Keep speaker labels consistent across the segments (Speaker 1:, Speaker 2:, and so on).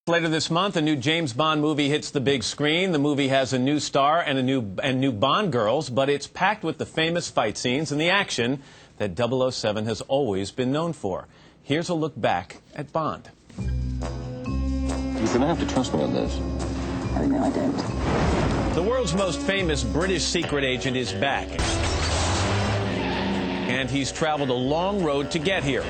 Speaker 1: Later this month, a new James Bond movie hits the big screen. The movie has a new star and new Bond girls, but it's packed with the famous fight scenes and the action that 007 has always been known for. Here's a look back at Bond.
Speaker 2: You're going to have to trust me on this.
Speaker 3: Oh, no, I don't.
Speaker 1: The world's most famous British secret agent is back. And he's traveled a long road to get here.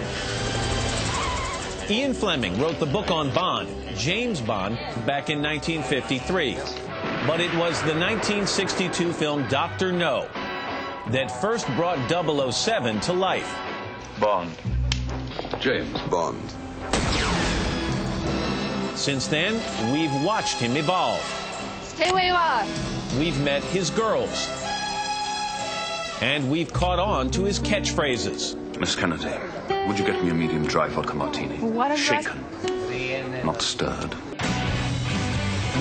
Speaker 1: Ian Fleming wrote the book on Bond, James Bond, back in 1953. But it was the 1962 film Dr. No that first brought 007 to life.
Speaker 2: Bond. James Bond.
Speaker 1: Since then, we've watched him evolve.
Speaker 4: Stay where you are.
Speaker 1: We've met his girls. And we've caught on to his catchphrases.
Speaker 2: Miss Kennedy, would you get me a medium dry vodka martini?
Speaker 4: What is that?
Speaker 2: Shaken, not stirred.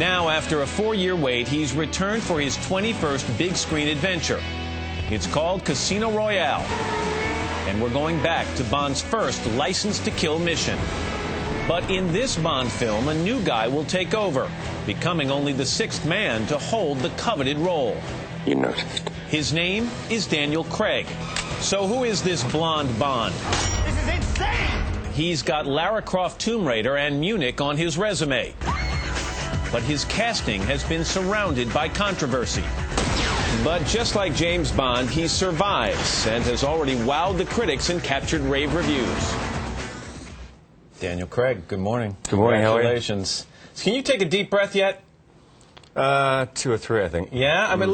Speaker 1: Now, after a 4-year wait, he's returned for his 21st big screen adventure. It's called Casino Royale. And we're going back to Bond's first License to Kill mission. But in this Bond film, a new guy will take over, becoming only the 6th man to hold the coveted role.
Speaker 2: You noticed.
Speaker 1: His name is Daniel Craig. So who is this blonde Bond?
Speaker 5: This is insane!
Speaker 1: He's got Lara Croft Tomb Raider and Munich on his resume. But his casting has been surrounded by controversy. But just like James Bond, he survives and has already wowed the critics and captured rave reviews. Daniel Craig, good morning.
Speaker 6: Good morning, how are you?
Speaker 1: Congratulations. Can you take a deep breath yet?
Speaker 6: 2 or 3, I think.
Speaker 1: Yeah? I mean,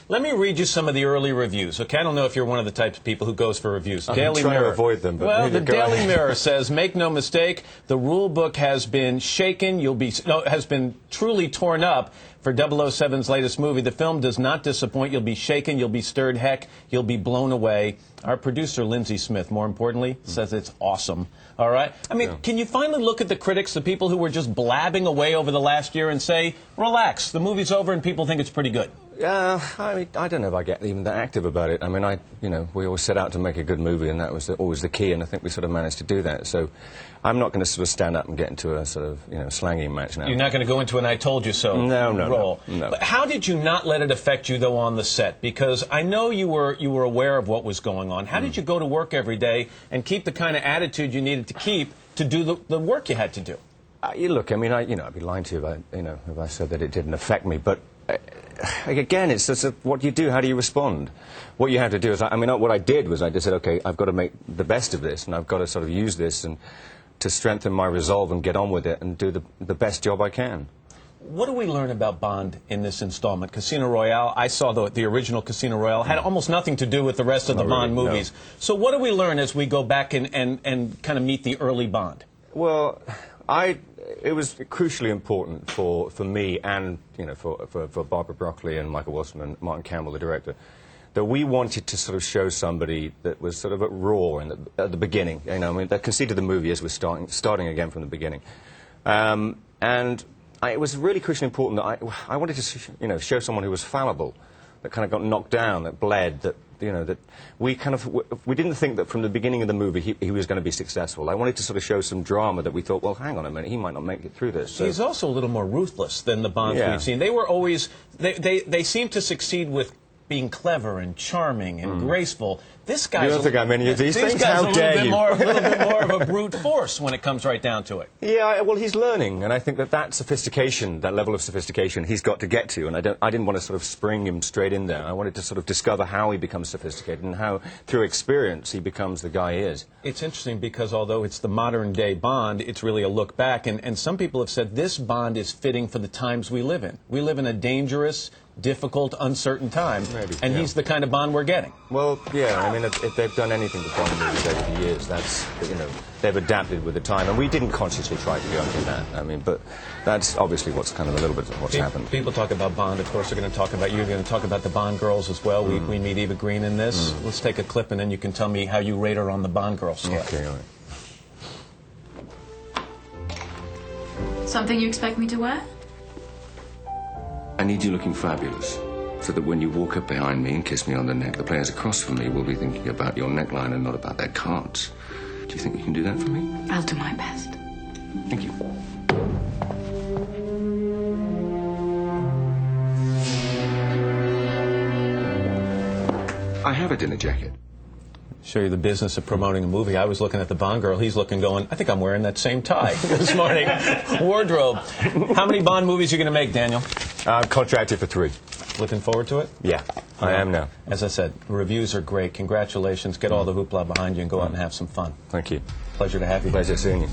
Speaker 1: let me read you some of the early reviews, okay? I don't know if you're one of the types of people who goes for reviews.
Speaker 6: I'm trying to avoid them, but
Speaker 1: well, the
Speaker 6: go
Speaker 1: Daily
Speaker 6: ahead.
Speaker 1: Mirror says, make no mistake, the rule book has been shaken, has been truly torn up for 007's latest movie. The film does not disappoint. You'll be shaken, you'll be stirred, heck, you'll be blown away. Our producer, Lindsay Smith, more importantly, says it's awesome. All right? I mean, Can you finally look at the critics, the people who were just blabbing away over the last year and say, relax, the movie's over and people think it's pretty good?
Speaker 6: I mean, I don't know if I get even that active about it. I mean, we always set out to make a good movie, and that was always the key, and I think we sort of managed to do that. So I'm not going to sort of stand up and get into a sort of, slanging match now.
Speaker 1: You're not going to go into an I told you so role.
Speaker 6: No.
Speaker 1: But how did you not let it affect you, though, on the set? Because I know you were aware of what was going on. How did you go to work every day and keep the kind of attitude you needed to keep to do the work you had to do?
Speaker 6: Look, I mean, I'd be lying to you if I said that it didn't affect me, but again, it's just what you do, how do you respond? What you have to do is, what I did was I just said, okay, I've got to make the best of this, and I've got to sort of use this and to strengthen my resolve and get on with it and do the best job I can.
Speaker 1: What do we learn about Bond in this installment? Casino Royale, I saw the original Casino Royale, had almost nothing to do with the rest of the Bond movies. No. So what do we learn as we go back and kind of meet the early Bond?
Speaker 6: Well, it was crucially important for me and for Barbara Broccoli and Michael Wilson and Martin Campbell, the director, that we wanted to sort of show somebody that was sort of raw at the beginning. They conceded the movie as we're starting again from the beginning, and it was really crucially important that I wanted to show someone who was fallible, that kind of got knocked down, that bled, that we didn't think that from the beginning of the movie he was going to be successful. I wanted to sort of show some drama that we thought, well, hang on a minute, he might not make it through this. So.
Speaker 1: He's also a little more ruthless than the Bonds we've seen. They were always, they seem to succeed with being clever and charming and graceful. This guy's
Speaker 6: you don't think I'm any of these things? How dare you?
Speaker 1: A little bit more of a brute force when it comes right down to it.
Speaker 6: Yeah, well, he's learning, and I think that sophistication, that level of sophistication, he's got to get to, and I didn't want to sort of spring him straight in there. I wanted to sort of discover how he becomes sophisticated and how, through experience, he becomes the guy he is.
Speaker 1: It's interesting because although it's the modern-day Bond, it's really a look back, and some people have said this Bond is fitting for the times we live in. We live in a dangerous, difficult, uncertain time, and he's the kind of Bond we're getting.
Speaker 6: Well, yeah, I mean, if they've done anything to Bond movies over the years, that's, they've adapted with the time, and we didn't consciously try to go into that. I mean, but that's obviously what's kind of a little bit of what's happened.
Speaker 1: People talk about Bond, of course, they're going to talk about you, you're going to talk about the Bond girls as well. We meet Eva Green in this. Let's take a clip, and then you can tell me how you rate her on the Bond girl scale.
Speaker 6: Okay, all right.
Speaker 4: Something you expect me to wear?
Speaker 2: I need you looking fabulous, so that when you walk up behind me and kiss me on the neck, the players across from me will be thinking about your neckline and not about their cards. Do you think you can do that for me?
Speaker 4: I'll do my best.
Speaker 2: Thank you. I have a dinner jacket.
Speaker 1: Show you the business of promoting a movie. I was looking at the Bond girl. He's looking going, I think I'm wearing that same tie this morning. Wardrobe. How many Bond movies are you going to make, Daniel?
Speaker 6: I'm contracted for 3.
Speaker 1: Looking forward to it?
Speaker 6: Yeah, I am now.
Speaker 1: As I said, reviews are great. Congratulations. Get all the hoopla behind you and go out and have some fun.
Speaker 6: Thank you.
Speaker 1: Pleasure to have you.
Speaker 6: Pleasure seeing you.